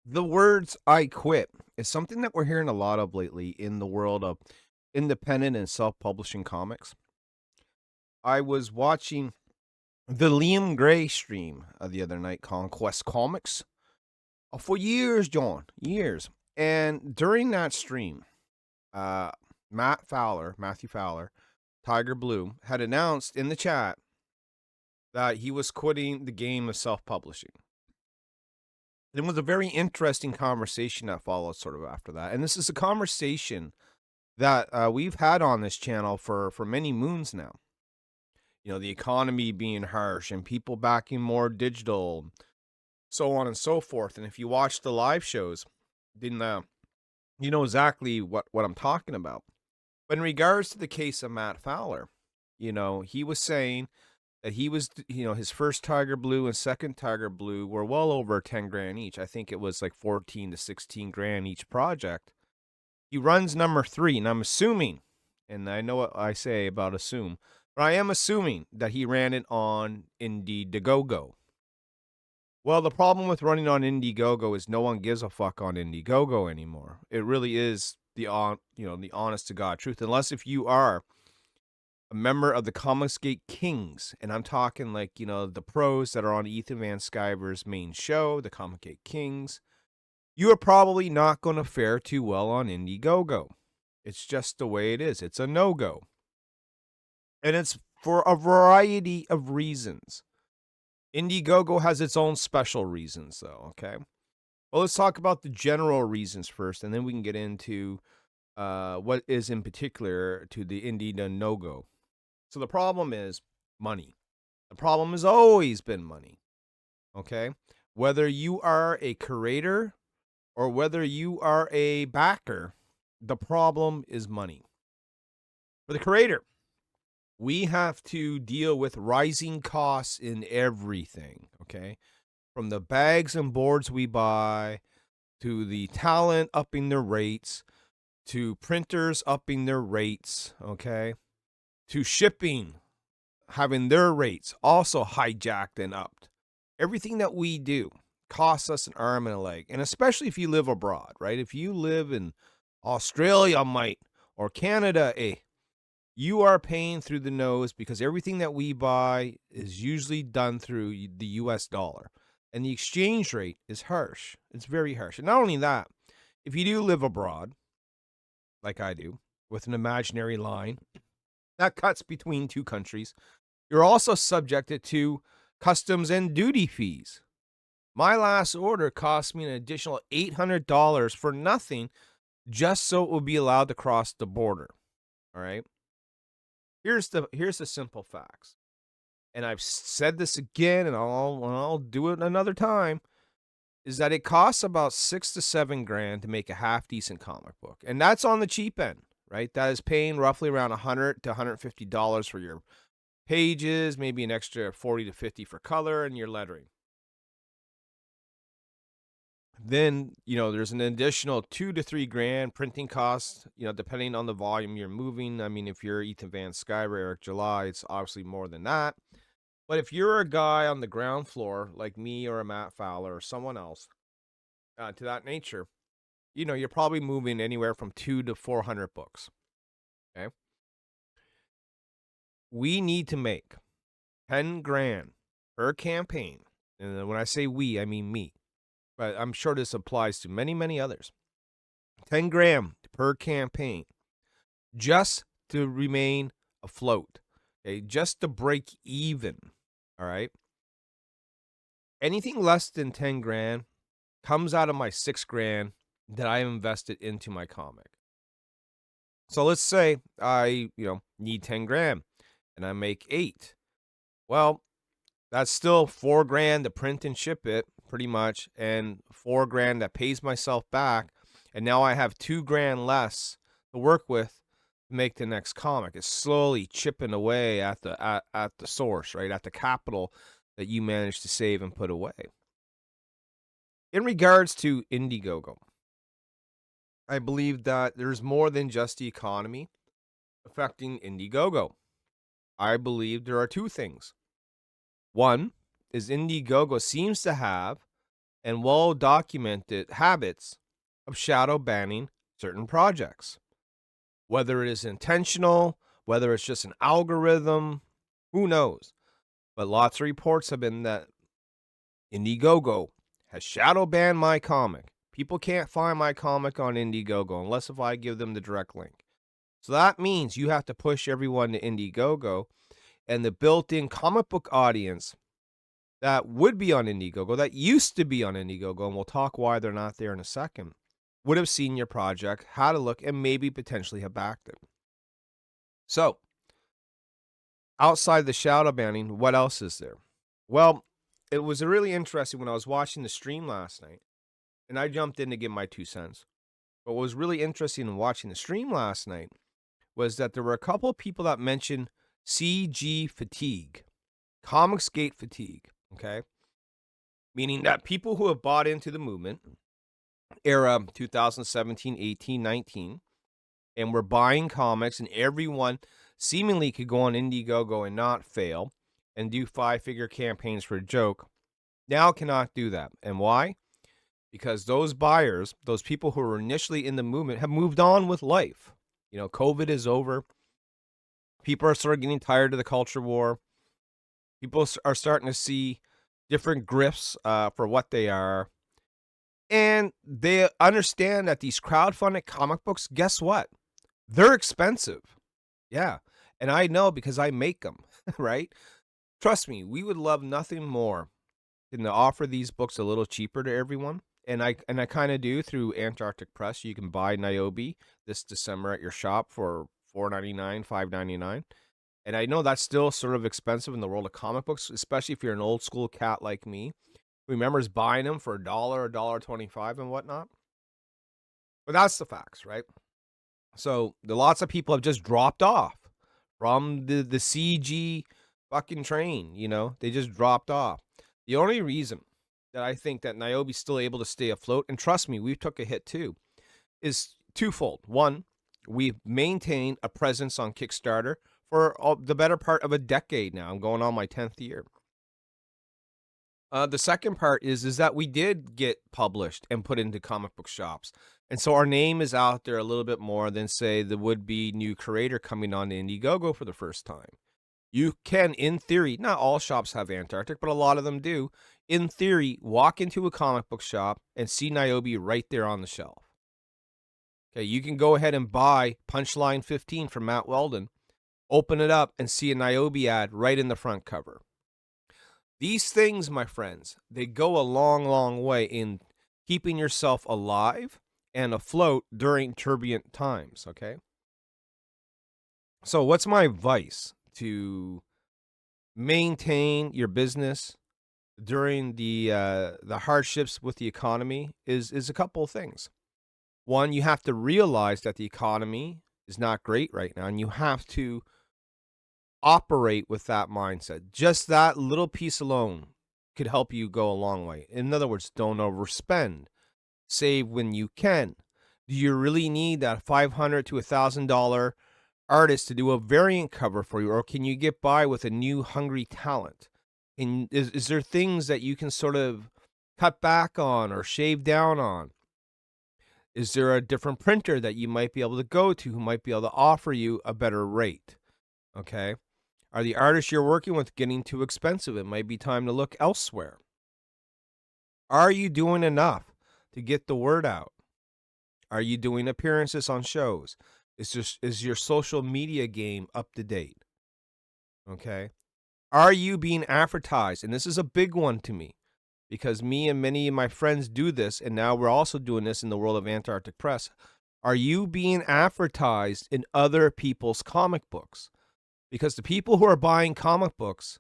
The words "I quit" is something that we're hearing a lot of lately in the world of independent and self-publishing comics. I was watching the Liam Gray stream the other night, Conquest Comics, for years, John, years. And during that stream, uh, Matthew Fowler, Tiger Blue, had announced in the chat that he was quitting the game of self-publishing. It was a very interesting conversation that followed sort of after that. And this is a conversation that we've had on this channel for many moons now. You know, the economy being harsh and people backing more digital, so on and so forth. And if you watch the live shows, then you know exactly what I'm talking about. But in regards to the case of Matt Fowler, you know, he was saying that he was, you know, his first Tiger Blue and second Tiger Blue were well over 10 grand each. I think it was like 14 to 16 grand each project. He runs number 3, and I'm assuming, and I know what I say about assume, but I am assuming that he ran it on Indiegogo. Well, the problem with running on Indiegogo is no one gives a fuck on Indiegogo anymore. It really is the honest to God truth. Unless if you are a member of the Comicsgate Kings, and I'm talking like, you know, the pros that are on Ethan Van Sciver's main show, the Comicsgate Kings, you are probably not going to fare too well on Indiegogo. It's just the way it is. It's a no-go. And it's for a variety of reasons. Indiegogo has its own special reasons, though, okay? Well, let's talk about the general reasons first, and then we can get into what is in particular to the Indie no-go. So the problem is money. The problem has always been money, okay? Whether you are a curator or whether you are a backer, the problem is money. For the creator, we have to deal with rising costs in everything, okay? From the bags and boards we buy, to the talent upping their rates, to printers upping their rates, okay? To shipping having their rates also hijacked and upped. Everything that we do costs us an arm and a leg, and especially if you live abroad, right? If you live in Australia, might, or Canada, you are paying through the nose because everything that we buy is usually done through the US dollar. And the exchange rate is harsh. It's very harsh. And not only that, if you do live abroad, like I do, with an imaginary line that cuts between two countries, you're also subjected to customs and duty fees. My last order cost me an additional $800 for nothing just so it would be allowed to cross the border. All right. Here's the simple facts. And I've said this again and I'll do it another time, is that it costs about 6 to 7 grand to make a half decent comic book. And that's on the cheap end, right? That is paying roughly around $100 to $150 for your pages, maybe an extra 40 to 50 for color and your lettering. Then, you know, there's an additional 2 to 3 grand printing costs, you know, depending on the volume you're moving. I mean, if you're Ethan Van Sciver, Eric July, it's obviously more than that. But if you're a guy on the ground floor like me or a Matt Fowler or someone else to that nature, you know, you're probably moving anywhere from 2 to 400 books. Okay. We need to make 10 grand per campaign. And when I say we, I mean me. But I'm sure this applies to many, many others. 10 grand per campaign just to remain afloat. Okay. Just to break even. All right. Anything less than 10 grand comes out of my 6 grand that I invested into my comic. So let's say I, need 10 grand and I make 8. Well, that's still 4 grand to print and ship it pretty much, and 4 grand that pays myself back. And now I have 2 grand less to work with to make the next comic. It's slowly chipping away at the source, right? At the capital that you managed to save and put away. In regards to Indiegogo, I believe that there's more than just the economy affecting Indiegogo. I believe there are 2 things. One is Indiegogo seems to have and well documented habits of shadow banning certain projects. Whether it is intentional, whether it's just an algorithm, who knows? But lots of reports have been that Indiegogo has shadow banned my comic. People can't find my comic on Indiegogo unless if I give them the direct link. So that means you have to push everyone to Indiegogo, and the built-in comic book audience that would be on Indiegogo, that used to be on Indiegogo, and we'll talk why they're not there in a second, would have seen your project, had a look, and maybe potentially have backed it. So, outside the shadow banning, what else is there? Well, it was really interesting when I was watching the stream last night, and I jumped in to give my 2 cents. But what was really interesting in watching the stream last night was that there were a couple of people that mentioned CG fatigue, Comicsgate fatigue, okay? Meaning that people who have bought into the movement, era 2017, 18, 19, and were buying comics, and everyone seemingly could go on Indiegogo and not fail and do 5-figure campaigns for a joke, now cannot do that. And why? Because those buyers, those people who were initially in the movement, have moved on with life. You know, COVID is over. People are sort of getting tired of the culture war. People are starting to see different grifts for what they are. And they understand that these crowdfunded comic books, guess what? They're expensive. Yeah. And I know because I make them, right? Trust me, we would love nothing more than to offer these books a little cheaper to everyone. And I kind of do through Antarctic Press. You can buy Niobe this December at your shop for $4.99, $5.99. And I know that's still sort of expensive in the world of comic books, especially if you're an old school cat like me who remembers buying them for $1, $1.25 and whatnot. But that's the facts, right? So lots of people have just dropped off from the CG fucking train, you know? They just dropped off. The only reason that I think that Niobe's still able to stay afloat, and trust me, we took a hit too, is twofold. One, we've maintained a presence on Kickstarter for the better part of a decade now. I'm going on my 10th year. The second part is that we did get published and put into comic book shops. And so our name is out there a little bit more than, say, the would-be new creator coming on to Indiegogo for the first time. You can, in theory, not all shops have Antarctic, but a lot of them do, in theory, walk into a comic book shop and see Niobe right there on the shelf. Okay, you can go ahead and buy Punchline 15 from Matt Weldon, open it up, and see a Niobe ad right in the front cover. These things, my friends, they go a long, long way in keeping yourself alive and afloat during turbulent times, okay? So what's my advice to maintain your business during the hardships with the economy is a couple of things. One, you have to realize that the economy is not great right now, and you have to operate with that mindset. Just that little piece alone could help you go a long way. In other words, don't overspend. Save when you can. Do you really need that $500 to $1,000 artist to do a variant cover for you, or can you get by with a new hungry talent? And is there things that you can sort of cut back on or shave down on? Is there a different printer that you might be able to go to who might be able to offer you a better rate? Okay. Are the artists you're working with getting too expensive? It might be time to look elsewhere. Are you doing enough to get the word out? Are you doing appearances on shows? Is your social media game up to date? Okay. Are you being advertised? And this is a big one to me because me and many of my friends do this, and now we're also doing this in the world of Antarctic Press. Are you being advertised in other people's comic books? Because the people who are buying comic books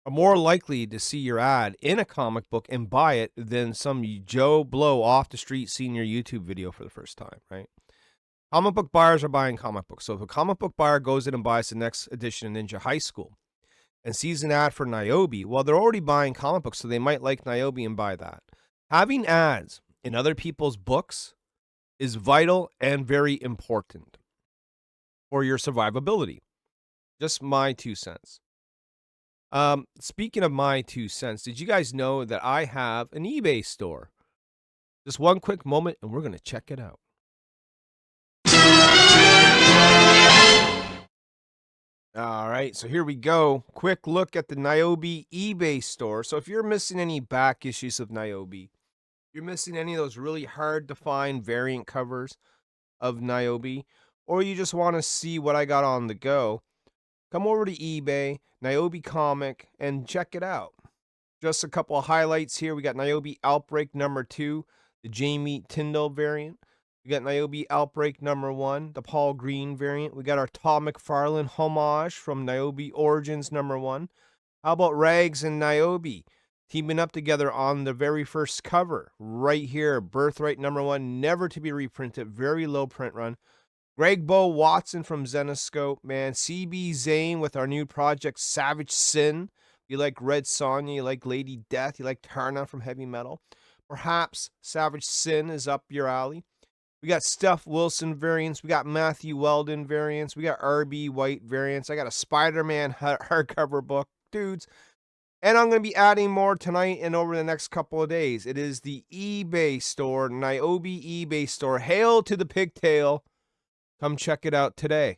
are more likely to see your ad in a comic book and buy it than some Joe Blow off the street seeing your YouTube video for the first time, right? Comic book buyers are buying comic books. So if a comic book buyer goes in and buys the next edition of Ninja High School and sees an ad for Niobe, well, they're already buying comic books, so they might like Niobe and buy that. Having ads in other people's books is vital and very important for your survivability. Just my 2 cents. Speaking of my 2 cents, did you guys know that I have an eBay store? Just one quick moment and we're going to check it out. All right, so here we go. Quick look at the Nyobe eBay store. So if you're missing any back issues of Nyobe, you're missing any of those really hard to find variant covers of Nyobe, or you just want to see what I got on the go, come over to eBay, Nyobicomic, and check it out. Just a couple of highlights here. We got Nyobe Outbreak number 2, the Jamie Tyndall variant. We got Nyobe Outbreak number 1, the Paul Green variant. We got our Todd McFarlane homage from Nyobe Origins number 1. How about Rags and Nyobe teaming up together on the very first cover right here? Birthright number 1, never to be reprinted, very low print run. Greg Bo Watson from Zenoscope, man. CB Zane with our new project Savage Sin. You like Red Sonja, you like Lady Death, you like Tarna from Heavy Metal. Perhaps Savage Sin is up your alley. We got Steph Wilson variants. We got Matthew Weldon variants. We got RB White variants. I got a Spider-Man hardcover book. Dudes. And I'm going to be adding more tonight and over the next couple of days. It is the eBay store, Nyobe eBay store. Hail to the pigtail. Come check it out today.